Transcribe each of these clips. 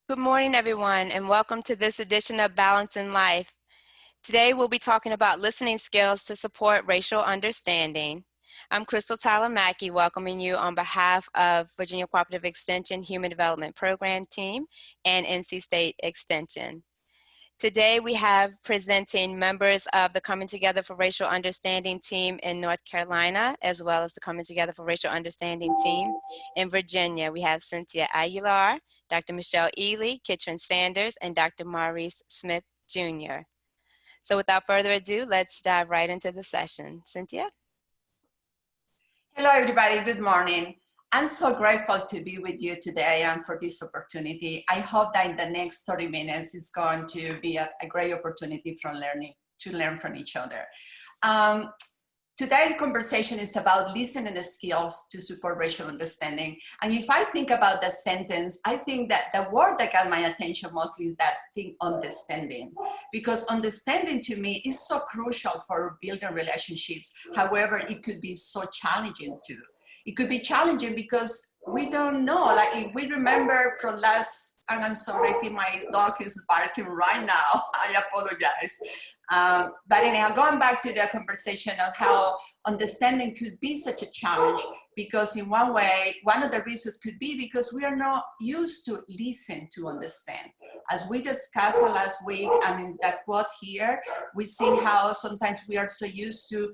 Good morning, everyone, and welcome to this edition of Balance in Life. Today, we'll be talking about listening skills to support racial understanding. I'm Crystal Tyler Mackey, welcoming you on behalf of Virginia Cooperative Extension Human Development Program Team and NC State Extension. Today, we have presenting members of the Coming Together for Racial Understanding team in North Carolina, as well as the Coming Together for Racial Understanding team in Virginia. We have Cynthia Aguilar, Dr. Michelle Ely, Kitron Sanders, and Dr. Maurice Smith Jr. So without further ado, let's dive right into the session. Cynthia? Hello, everybody. Good morning. I'm so grateful to be with you today and for this opportunity. I hope that in the next 30 minutes is going to be a great opportunity to learn from each other. Today's conversation is about listening skills to support racial understanding. And if I think about the sentence, I think that the word that got my attention mostly is that thing, understanding. Because understanding to me is so crucial for building relationships. However, it could be so challenging too. It could be challenging because we don't know. Like if we remember from last, and I'm sorry, I think my dog is barking right now. I apologize. But anyhow, going back to the conversation of how understanding could be such a challenge, because in one way, one of the reasons could be because we are not used to listen to understand. As we discussed last week, and in that quote here, we see how sometimes we are so used to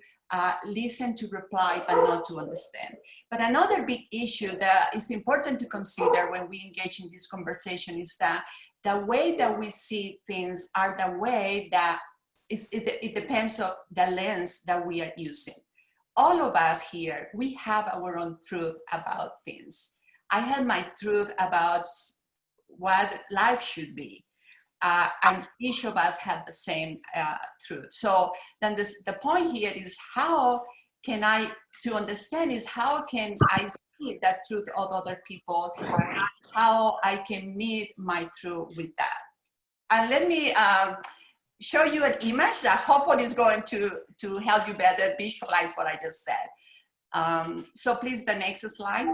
listen to reply, but not to understand. But another big issue that is important to consider when we engage in this conversation is that the way that we see things are the way that it depends on the lens that we are using. All of us here, we have our own truth about things. I have my truth about what life should be. And each of us have the same truth. So then the point here is how can to understand is how can I see that truth of other people, how I can meet my truth with that. And let me show you an image that hopefully is going to help you better visualize what I just said. So please, the next slide.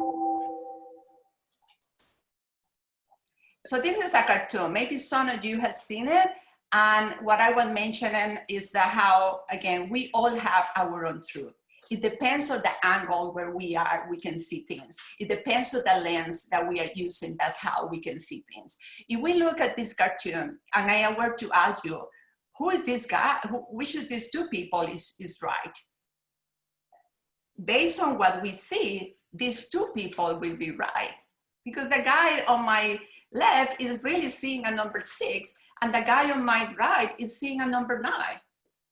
So this is a cartoon. Maybe some of you have seen it. And what I was mentioning is that how, again, we all have our own truth. It depends on the angle where we are, we can see things. It depends on the lens that we are using, that's how we can see things. If we look at this cartoon, and I were to ask you, who is this guy? Which of these two people is right? Based on what we see, these two people will be right. Because the guy on my left is really seeing a number 6, and the guy on my right is seeing a number 9.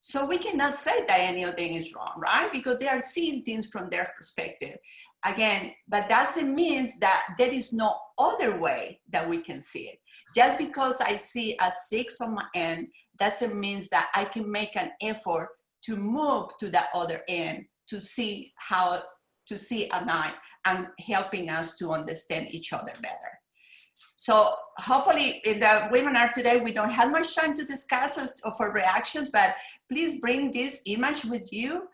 So we cannot say that any of them is wrong, right? Because they are seeing things from their perspective. Again, but doesn't mean that there is no other way that we can see it. Just because I see a 6 on my end doesn't mean that I can make an effort to move to the other end to see a 9 and helping us to understand each other better. So hopefully in the webinar today, we don't have much time to discuss or for reactions, but please bring this image with you.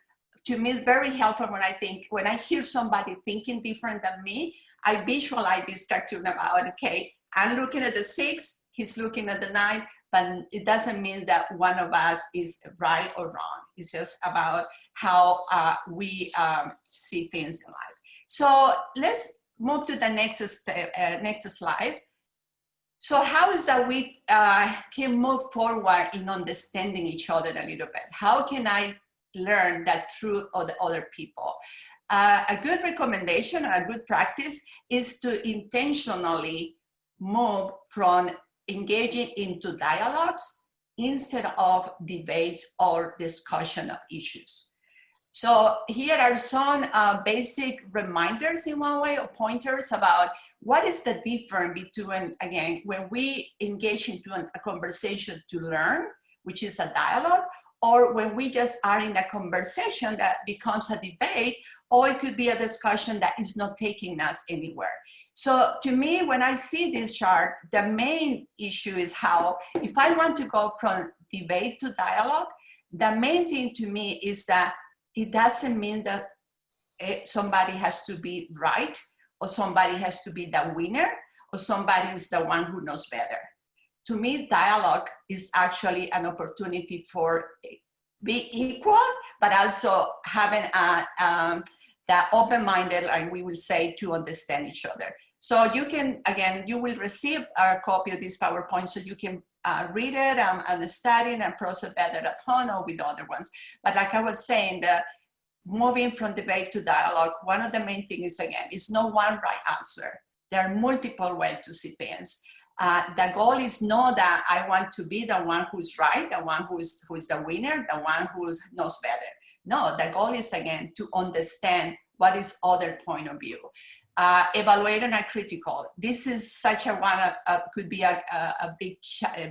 To me, it's very helpful when I hear somebody thinking different than me, I visualize this cartoon about, okay, I'm looking at the 6, he's looking at the 9, but it doesn't mean that one of us is right or wrong. It's just about how we see things in life. So let's move to the next slide. So how is that we can move forward in understanding each other a little bit? How can I learn that truth of the other people? A good recommendation, a good practice is to intentionally move from engaging into dialogues instead of debates or discussion of issues. So here are some basic reminders in one way, or pointers about what is the difference between, again, when we engage into a conversation to learn, which is a dialogue, or when we just are in a conversation that becomes a debate, or it could be a discussion that is not taking us anywhere. So to me, when I see this chart, the main issue is how, if I want to go from debate to dialogue, the main thing to me is that it doesn't mean that somebody has to be right, or somebody has to be the winner, or somebody is the one who knows better. To me, dialogue is actually an opportunity for be equal, but also having that open-minded, like we will say, to understand each other. So you can, again, you will receive a copy of this PowerPoint so you can read it and study and process better at home or with other ones. But like I was saying, moving from debate to dialogue, one of the main things, again, is no one right answer. There are multiple ways to see things. The goal is not that I want to be the one who's right, the one who is the winner, the one who knows better. No, the goal is, again, to understand what is other point of view. Evaluating and critical. This is such a one, could be a big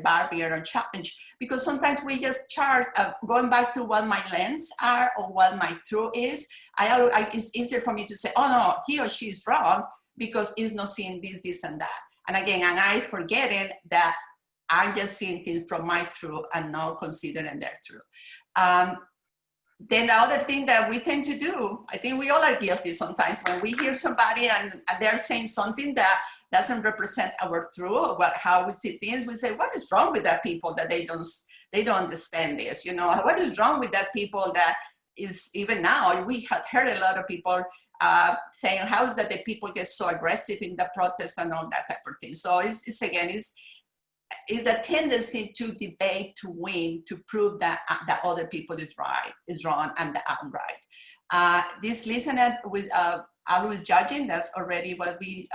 barrier or challenge, because sometimes we just charge, going back to what my lens are or what my truth is, it's easier for me to say, oh no, he or she is wrong because he's not seeing this, and that. And again, and I forgetting that I'm just seeing things from my truth and not considering their truth. Then the other thing that we tend to do, I think we all are guilty sometimes, when we hear somebody and they're saying something that doesn't represent our truth or how we see things, we say, what is wrong with that people that they don't understand this? You know, what is wrong with that people that is, even now, we have heard a lot of people saying, how is that the people get so aggressive in the protests and all that type of thing. So it's a tendency to debate, to win, to prove that other people is right, is wrong, and that I'm right. This listening with always judging, that's already what we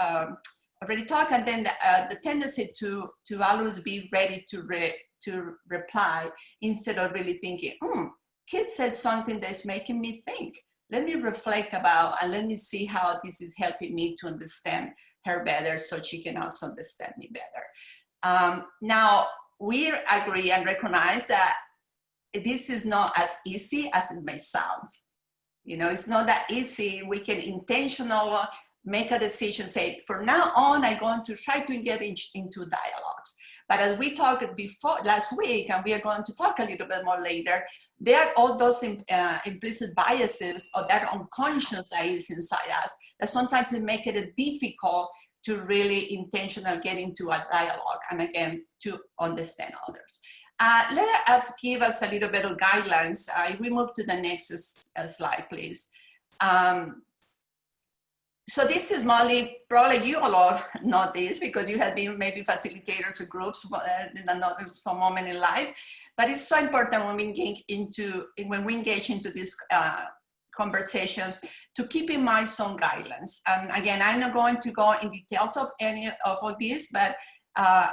already talked, and then the tendency to always be ready to reply instead of really thinking, kid says something that's making me think. Let me reflect about, and let me see how this is helping me to understand her better so she can also understand me better. Now, we agree and recognize that this is not as easy as it may sound. You know, it's not that easy. We can intentionally make a decision, say, from now on, I'm going to try to engage into dialogues. But as we talked before last week, and we are going to talk a little bit more later, there are all those implicit biases or that unconscious that is inside us that sometimes it make it difficult to really intentionally get into a dialogue, and again, to understand others. Let us give us a little bit of guidelines. If we move to the next slide, please. So this is Molly, probably you all know this because you have been maybe facilitator to groups in some moment in life, but it's so important when we engage into these conversations to keep in mind some guidelines. And again, I'm not going to go in details of any of all this, but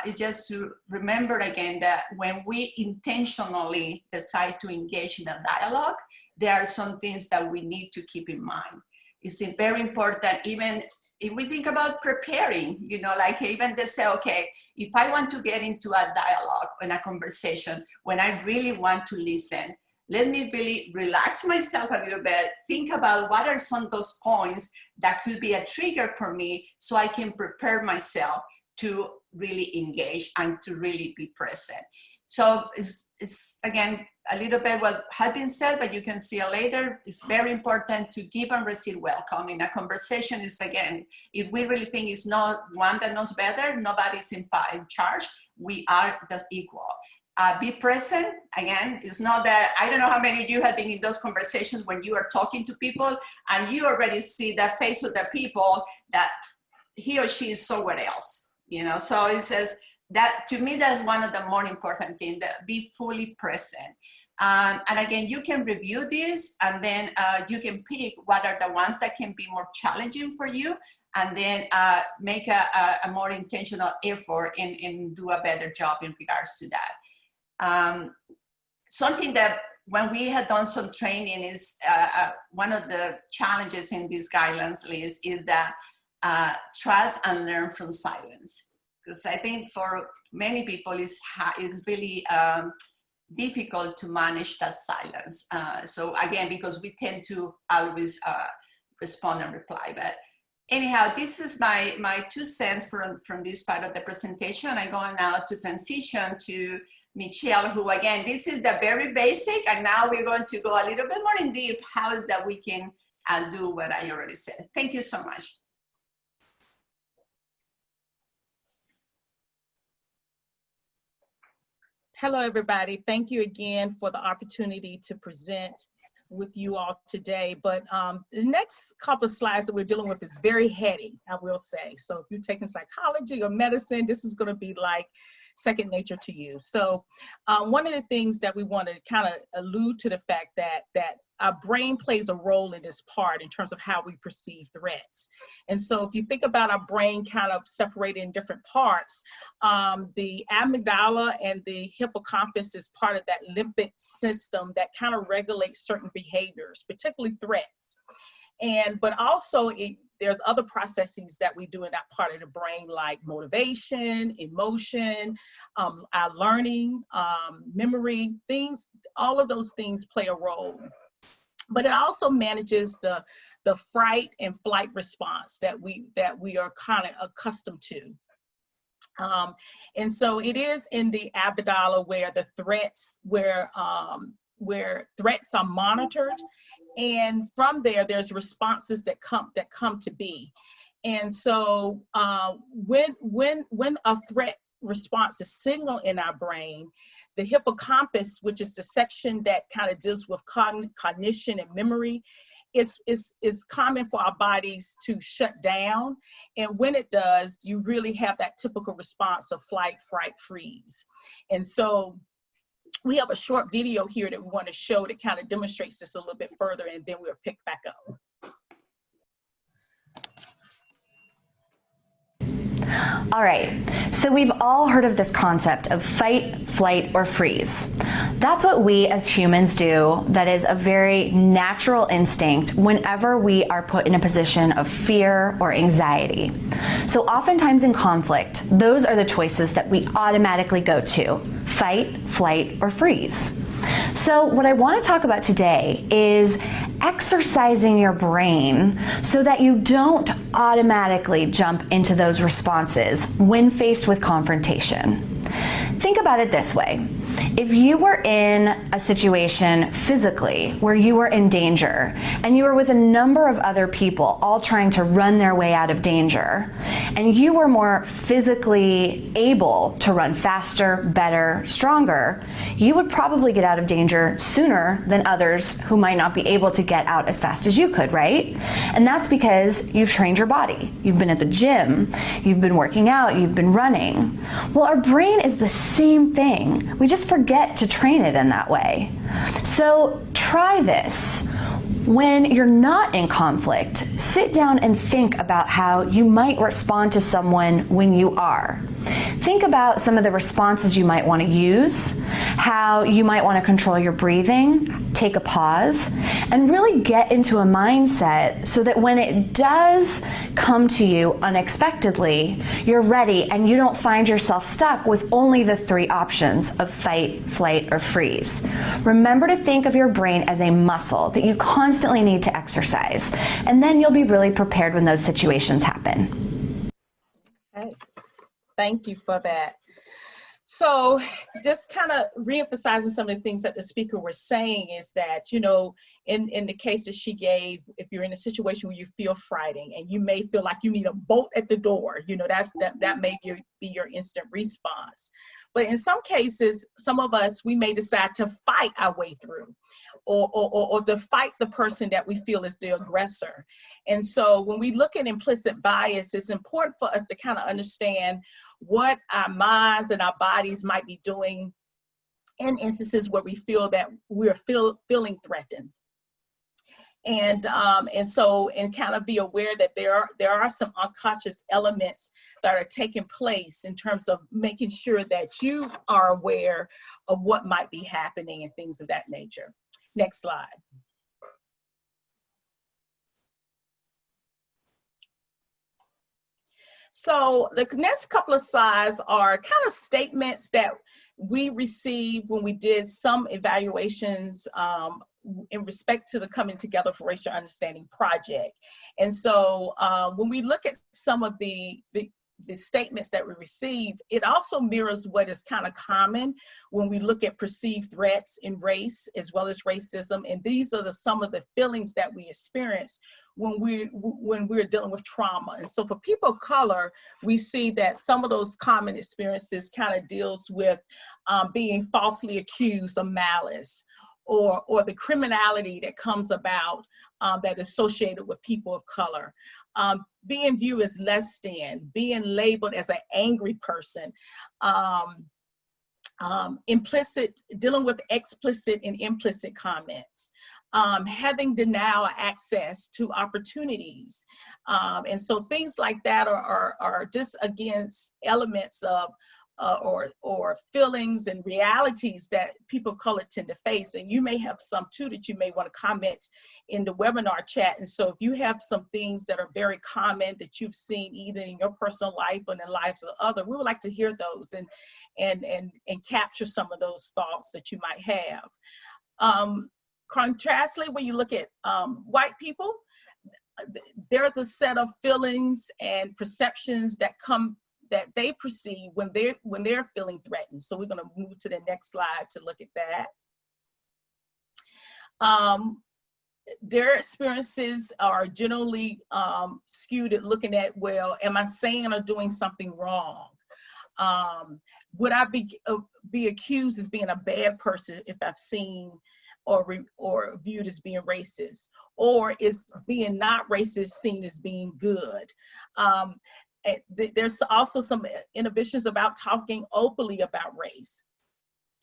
it's just to remember again that when we intentionally decide to engage in a dialogue, there are some things that we need to keep in mind. It's very important, even if we think about preparing, you know, like even they say, okay, if I want to get into a dialogue in a conversation, when I really want to listen, let me really relax myself a little bit, think about what are some of those points that could be a trigger for me so I can prepare myself to really engage and to really be present. So it's again, a little bit what has been said, but you can see it later. It's very important to give and receive welcome. In a conversation is, again, if we really think it's not one that knows better, nobody's in charge. We are just equal. Be present. Again, it's not that, I don't know how many of you have been in those conversations when you are talking to people and you already see the face of the people that he or she is somewhere else, you know? So it says that, to me, that's one of the more important things, that be fully present. And again, you can review this and then you can pick what are the ones that can be more challenging for you, and then make a more intentional effort and do a better job in regards to that. Something that when we had done some training is one of the challenges in these guidelines list is that trust and learn from silence. Because I think for many people it's really difficult to manage that silence. So again, because we tend to always respond and reply. But anyhow, this is my 2 cents from this part of the presentation. I go now to transition to Michelle, who again, this is the very basic, and now we're going to go a little bit more in deep, how is that we can do what I already said. Thank you so much. Hello, everybody. Thank you again for the opportunity to present with you all today. But the next couple of slides that we're dealing with is very heady, I will say. So if you're taking psychology or medicine, this is going to be like second nature to you. So one of the things that we want to kind of allude to the fact that our brain plays a role in this part in terms of how we perceive threats. And so if you think about our brain kind of separated in different parts, the amygdala and the hippocampus is part of that limbic system that kind of regulates certain behaviors, particularly threats. But also there's other processes that we do in that part of the brain, like motivation, emotion, our learning, memory, things, all of those things play a role. But it also manages the fright and flight response that we are kind of accustomed to. And so it is in the amygdala where the threats, where threats are monitored, and from there's responses that come to be. And so when a threat response is signaled in our brain, the hippocampus, which is the section that kind of deals with cognition and memory, is common for our bodies to shut down. And when it does, you really have that typical response of flight, fright, freeze. And so we have a short video here that we want to show that kind of demonstrates this a little bit further, and then we'll pick back up. All right, so we've all heard of this concept of fight, flight, or freeze. That's what we as humans do. That is a very natural instinct whenever we are put in a position of fear or anxiety. So oftentimes in conflict, those are the choices that we automatically go to: fight, flight, or freeze. So what I want to talk about today is exercising your brain so that you don't automatically jump into those responses when faced with confrontation. Think about it this way. If you were in a situation physically where you were in danger and you were with a number of other people all trying to run their way out of danger, and you were more physically able to run faster, better, stronger, you would probably get out of danger sooner than others who might not be able to get out as fast as you could, right? And that's because you've trained your body. You've been at the gym, you've been working out, you've been running. Well, our brain is the same thing. We just forget to train it in that way. So try this. When you're not in conflict, sit down and think about how you might respond to someone when you are. Think about some of the responses you might want to use, how you might want to control your breathing, take a pause, and really get into a mindset so that when it does come to you unexpectedly, you're ready and you don't find yourself stuck with only the three options of fight, flight, or freeze. Remember to think of your brain as a muscle that you constantly need to exercise, and then you'll be really prepared when those situations happen. Okay. Thank you for that. So just kind of reemphasizing some of the things that the speaker was saying is that, you know, in the case that she gave, if you're in a situation where you feel frightened and you may feel like you need a bolt at the door, you know, that may be your instant response. But in some cases, some of us, we may decide to fight our way through or to fight the person that we feel is the aggressor. And so when we look at implicit bias, it's important for us to kind of understand what our minds and our bodies might be doing in instances where we feel that we're feeling threatened. And kind of be aware that there are some unconscious elements that are taking place in terms of making sure that you are aware of what might be happening and things of that nature. Next slide. So the next couple of slides are kind of statements that we received when we did some evaluations in respect to the Coming Together for Racial Understanding project. And so when we look at some of the the statements that we receive, it also mirrors what is kind of common when we look at perceived threats in race as well as racism. And these are some of the feelings that we experience when we're dealing with trauma. And so for people of color, we see that some of those common experiences kind of deals with being falsely accused of malice, or the criminality that comes about that is associated with people of color. Being viewed as less than, being labeled as an angry person, dealing with explicit and implicit comments, having denial of access to opportunities. And so things like that are just against elements of or feelings and realities that people of color tend to face. And you may have some too that you may want to comment in the webinar chat. And so if you have some things that are very common that you've seen either in your personal life or in the lives of others, we would like to hear those and capture some of those thoughts that you might have. Contrastly, when you look at white people, there's a set of feelings and perceptions that they perceive when they're feeling threatened. So we're going to move to the next slide to look at that. Their experiences are generally skewed at looking at, well, am I saying or doing something wrong? Would I be accused as being a bad person if I've seen or viewed as being racist? Or is being not racist seen as being good? There's also some inhibitions about talking openly about race.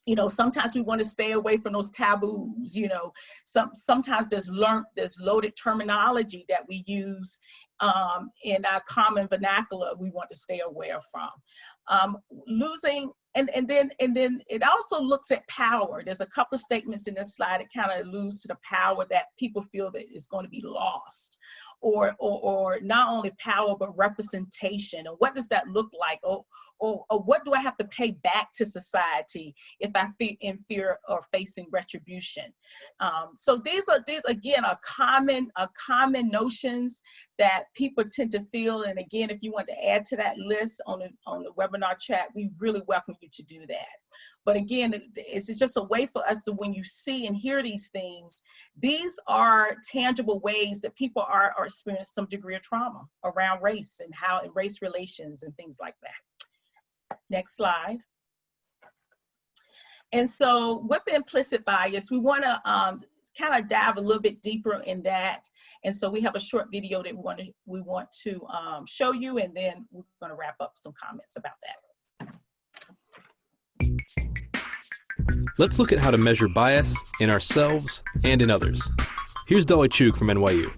You know, sometimes we want to stay away from those taboos. You know, sometimes there's loaded terminology that we use in our common vernacular we want to stay away from. And then it also looks at power. There's a couple of statements in this slide that kind of alludes to the power that people feel that is going to be lost, or not only power but representation. And what does that look like? Or what do I have to pay back to society if I feel in fear of facing retribution? So these again are common notions that people tend to feel. And again, if you want to add to that list on the webinar chat, we really welcome you to do that. But again, it's just a way for us to, when you see and hear these things, these are tangible ways that people are experiencing some degree of trauma around race and how in race relations and things like that. Next slide. And so with the implicit bias, we want to kind of dive a little bit deeper in that. And so we have a short video that we want to show you, and then we're going to wrap up some comments about that. Let's look at how to measure bias in ourselves and in others. Here's Dolly Chuk from NYU.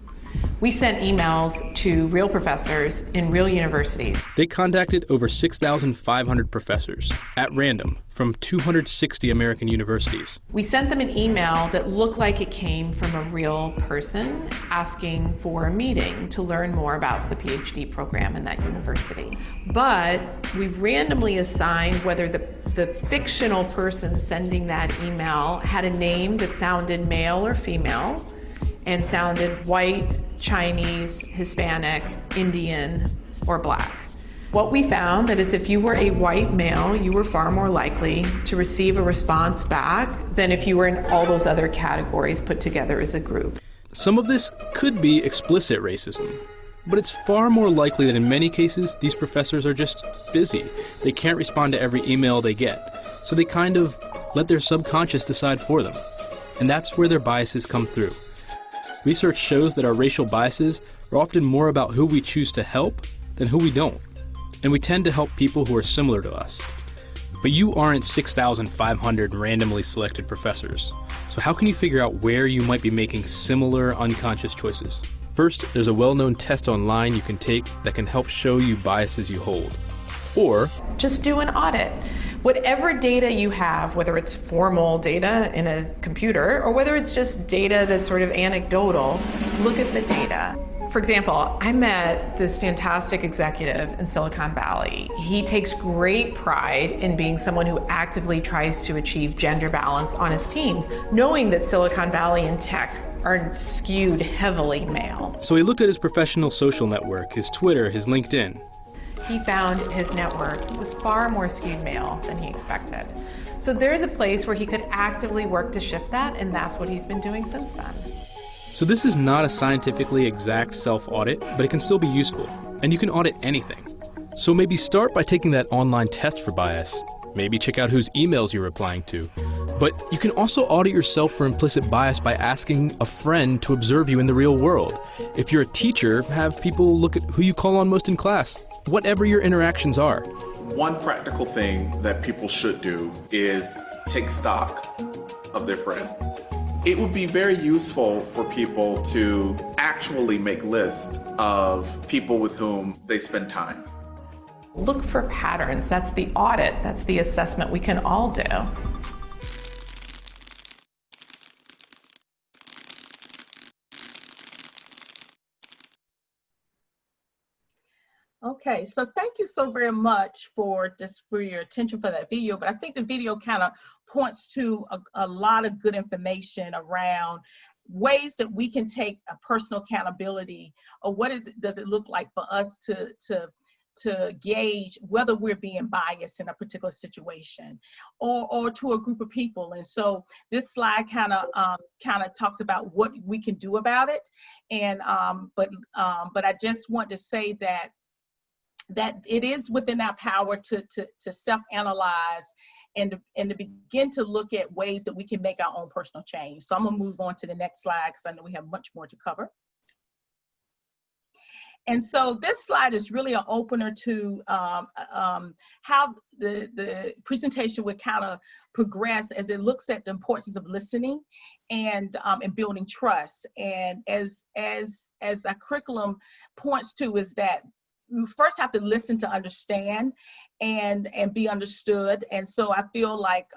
We sent emails to real professors in real universities. They contacted over 6,500 professors at random from 260 American universities. We sent them an email that looked like it came from a real person asking for a meeting to learn more about the PhD program in that university. But we randomly assigned whether the fictional person sending that email had a name that sounded male or female, and sounded white, Chinese, Hispanic, Indian, or Black. What we found that is if you were a white male, you were far more likely to receive a response back than if you were in all those other categories put together as a group. Some of this could be explicit racism, but it's far more likely that in many cases, these professors are just busy. They can't respond to every email they get, so they kind of let their subconscious decide for them. And that's where their biases come through. Research shows that our racial biases are often more about who we choose to help than who we don't. And we tend to help people who are similar to us. But you aren't 6,500 randomly selected professors. So how can you figure out where you might be making similar unconscious choices? First, there's a well-known test online you can take that can help show you biases you hold. Or just do an audit. Whatever data you have, whether it's formal data in a computer or whether it's just data that's sort of anecdotal, look at the data. For example, I met this fantastic executive in Silicon Valley. He takes great pride in being someone who actively tries to achieve gender balance on his teams, knowing that Silicon Valley and tech are skewed heavily male. So he looked at his professional social network, his Twitter, his LinkedIn. he found his network was far more skewed male than he expected. So there's a place where he could actively work to shift that, and that's what he's been doing since then. So this is not a scientifically exact self-audit, but it can still be useful, and you can audit anything. So maybe start by taking that online test for bias. Maybe check out whose emails you're replying to. But you can also audit yourself for implicit bias by asking a friend to observe you in the real world. If you're a teacher, have people look at who you call on most in class, whatever your interactions are. One practical thing that people should do is take stock of their friends. It would be very useful for people to actually make lists of people with whom they spend time. Look for patterns. That's the audit. That's the assessment we can all do. Okay, so thank you so very much for your attention for that video. But I think the video kind of points to a lot of good information around ways that we can take a personal accountability, or does it look like for us to gauge whether we're being biased in a particular situation or to a group of people. And so this slide kind of talks about what we can do about it. And but I just want to say that it is within our power to self-analyze and to begin to look at ways that we can make our own personal change. So I'm gonna move on to the next slide because I know we have much more to cover. And so this slide is really an opener to how the presentation would kind of progress as it looks at the importance of listening and building trust. And as our curriculum points to, is that you first have to listen to understand and be understood. And so I feel like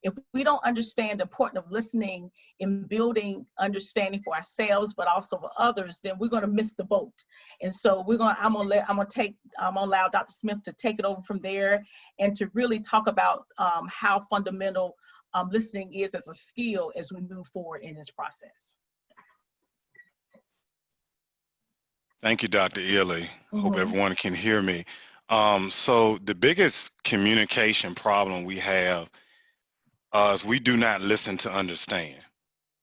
if we don't understand the importance of listening in building understanding for ourselves, but also for others, then we're going to miss the boat. And so I'm gonna allow Dr. Smith to take it over from there and to really talk about how fundamental listening is as a skill as we move forward in this process. Thank you, Dr. Ely. Hope Mhm. everyone can hear me. So the biggest communication problem we have is we do not listen to understand.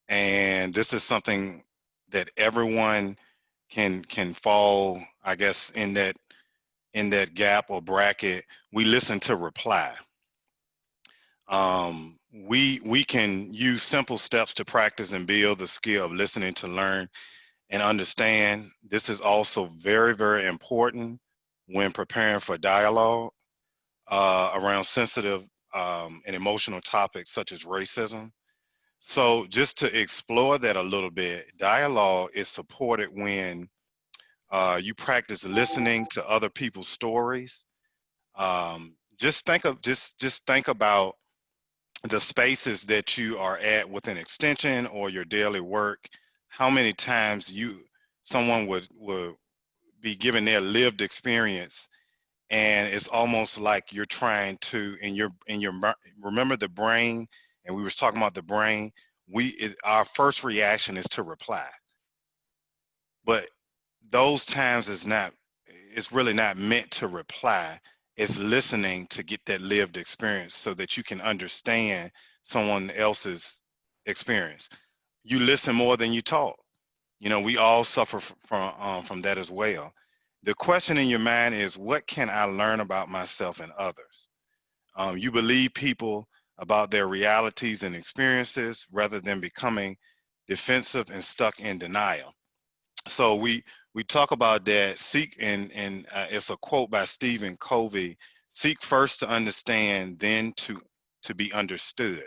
And this is something that everyone can fall, I guess, in that gap or bracket. We listen to reply. We can use simple steps to practice and build the skill of listening to learn and understand. This is also very, very important when preparing for dialogue around sensitive and emotional topics such as racism. So just to explore that a little bit, dialogue is supported when you practice listening to other people's stories. Just think about the spaces that you are at with an extension or your daily work. How many times someone would be given their lived experience, and it's almost like you're trying to remember the brain, and we was talking about the brain. Our first reaction is to reply, but those times it's really not meant to reply. It's listening to get that lived experience so that you can understand someone else's experience. You listen more than you talk. We all suffer from that as well. The question in your mind is, what can I learn about myself and others? You believe people about their realities and experiences rather than becoming defensive and stuck in denial. So we talk about that. Seek, and it's a quote by Stephen Covey: seek first to understand, then to be understood.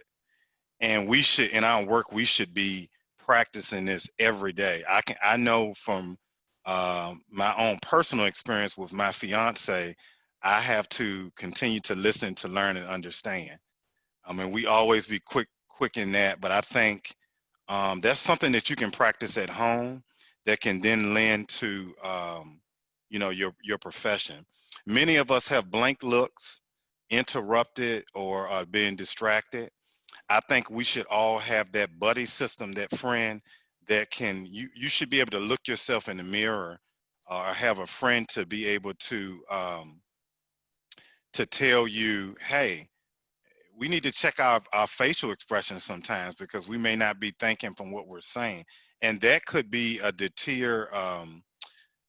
And we should, in our work, we should be practicing this every day. I know from my own personal experience with my fiance, I have to continue to listen, to learn, and understand. I mean, we always be quick in that, but I think that's something that you can practice at home that can then lend to your profession. Many of us have blank looks, interrupted, or being distracted. I think we should all have that buddy system, that friend that you should be able to look yourself in the mirror or have a friend to be able to tell you, hey, we need to check our facial expressions sometimes because we may not be thinking from what we're saying. And that could be a deter,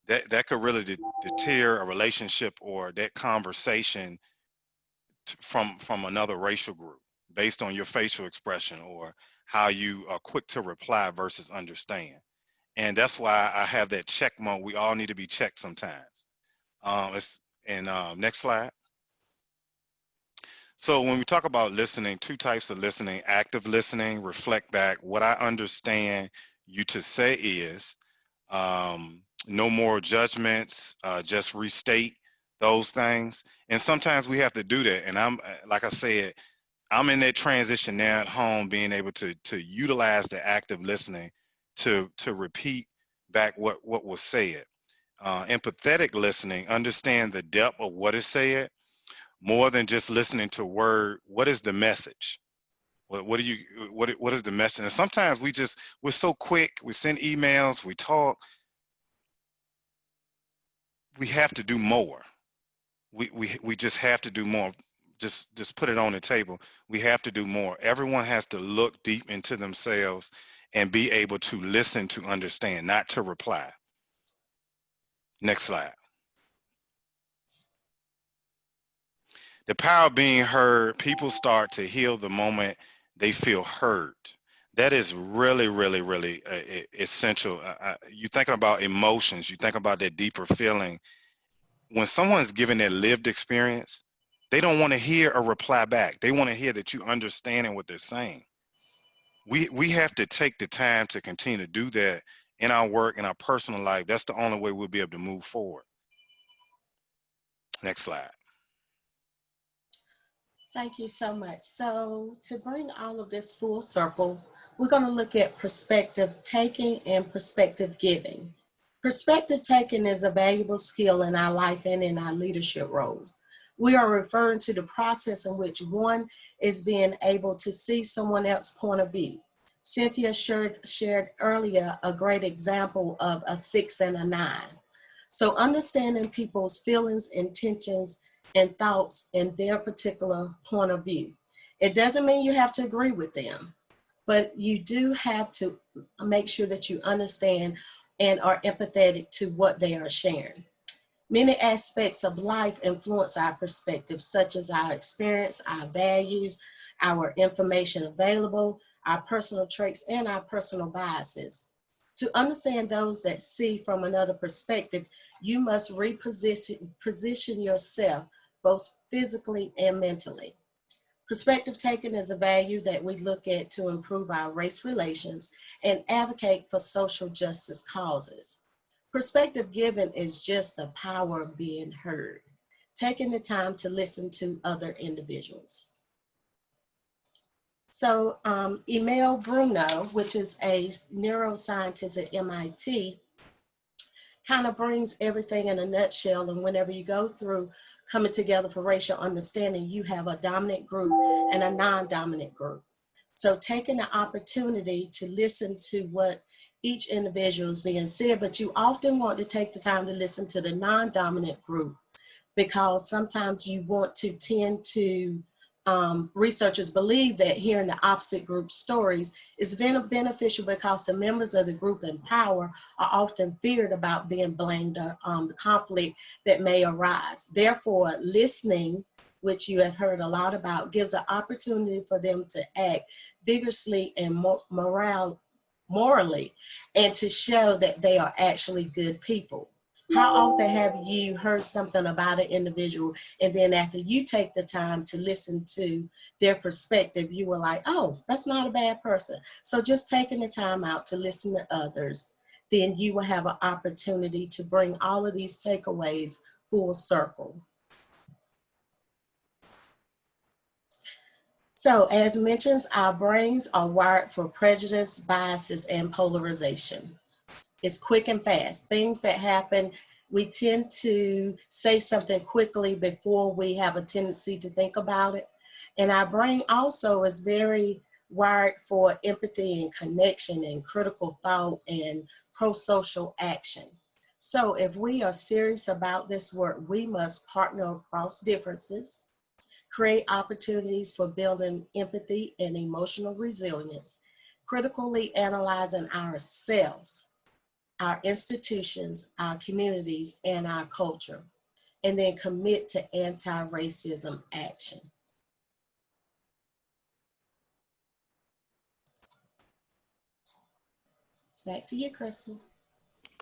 that could really deter a relationship or that conversation from another racial group based on your facial expression or how you are quick to reply versus understand. And that's why I have that check mode. We all need to be checked sometimes. Next slide. So when we talk about listening, two types of listening: active listening, reflect back. What I understand you to say is, no more judgments, just restate those things. And sometimes we have to do that. And I'm, like I said, I'm in that transition now at home, being able to utilize the active listening to repeat back what was said. Empathetic listening, understand the depth of what is said, more than just listening to word. What is the message? What is the message? And sometimes we're so quick, we send emails, we talk. We have to do more. We just have to do more. Just put it on the table. We have to do more. Everyone has to look deep into themselves and be able to listen to understand, not to reply. Next slide. The power of being heard. People start to heal the moment they feel heard. That is really, really, really essential. You thinking about emotions, you think about that deeper feeling. When someone's giving their lived experience, they don't want to hear a reply back. They want to hear that you understanding what they're saying. We have to take the time to continue to do that in our work, in our personal life. That's the only way we'll be able to move forward. Next slide. Thank you so much. So to bring all of this full circle, we're going to look at perspective taking and perspective giving. Perspective taking is a valuable skill in our life and in our leadership roles. We are referring to the process in which one is being able to see someone else's point of view. Cynthia shared earlier a great example of a 6 and a 9. So understanding people's feelings, intentions, and thoughts in their particular point of view. It doesn't mean you have to agree with them, but you do have to make sure that you understand and are empathetic to what they are sharing. Many aspects of life influence our perspective, such as our experience, our values, our information available, our personal traits, and our personal biases. To understand those that see from another perspective, you must position yourself both physically and mentally. Perspective taking is a value that we look at to improve our race relations and advocate for social justice causes. Perspective giving is just the power of being heard, taking the time to listen to other individuals. So Emil Bruno, which is a neuroscientist at MIT, kind of brings everything in a nutshell. And whenever you go through coming together for racial understanding, you have a dominant group and a non-dominant group. So taking the opportunity to listen to what each individual is being said, but you often want to take the time to listen to the non-dominant group, because sometimes you want to tend to, researchers believe that hearing the opposite group stories is beneficial because the members of the group in power are often feared about being blamed or the conflict that may arise. Therefore, listening, which you have heard a lot about, gives an opportunity for them to act vigorously and morally, and to show that they are actually good people. How often have you heard something about an individual and then after you take the time to listen to their perspective, you were like, oh, that's not a bad person. So just taking the time out to listen to others, then you will have an opportunity to bring all of these takeaways full circle. So as mentioned, our brains are wired for prejudice, biases, and polarization. It's quick and fast. Things that happen, we tend to say something quickly before we have a tendency to think about it. And our brain also is very wired for empathy and connection and critical thought and pro-social action. So if we are serious about this work, we must partner across differences, create opportunities for building empathy and emotional resilience, critically analyzing ourselves, our institutions, our communities, and our culture, and then commit to anti-racism action. It's back to you, Crystal.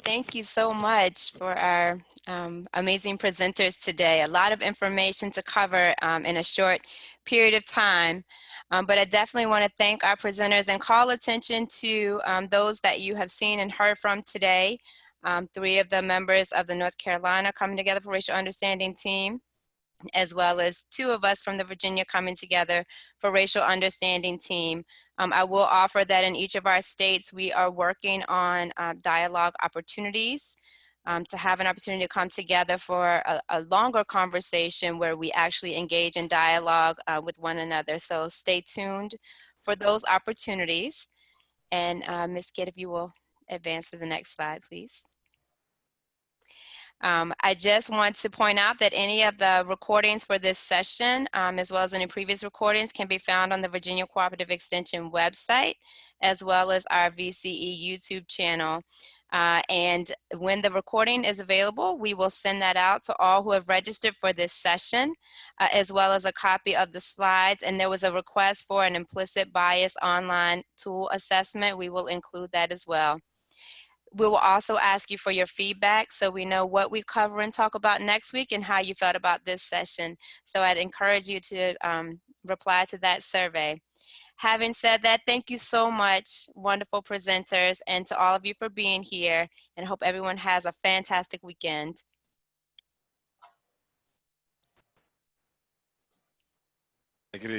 Thank you so much for our amazing presenters today. A lot of information to cover in a short period of time, but I definitely want to thank our presenters and call attention to those that you have seen and heard from today. 3 of the members of the North Carolina Coming Together for Racial Understanding team, as well as 2 of us from the Virginia Coming Together for Racial Understanding team. I will offer that in each of our states, we are working on dialogue opportunities to have an opportunity to come together for a longer conversation where we actually engage in dialogue with one another. So stay tuned for those opportunities. And Ms. Kidd, if you will advance to the next slide, please. I just want to point out that any of the recordings for this session, as well as any previous recordings, can be found on the Virginia Cooperative Extension website, as well as our VCE YouTube channel. And when the recording is available, we will send that out to all who have registered for this session, as well as a copy of the slides. And there was a request for an implicit bias online tool assessment. We will include that as well. We will also ask you for your feedback so we know what we cover and talk about next week and how you felt about this session. So I'd encourage you to reply to that survey. Having said that, thank you so much, wonderful presenters, and to all of you for being here, and hope everyone has a fantastic weekend. Take it easy.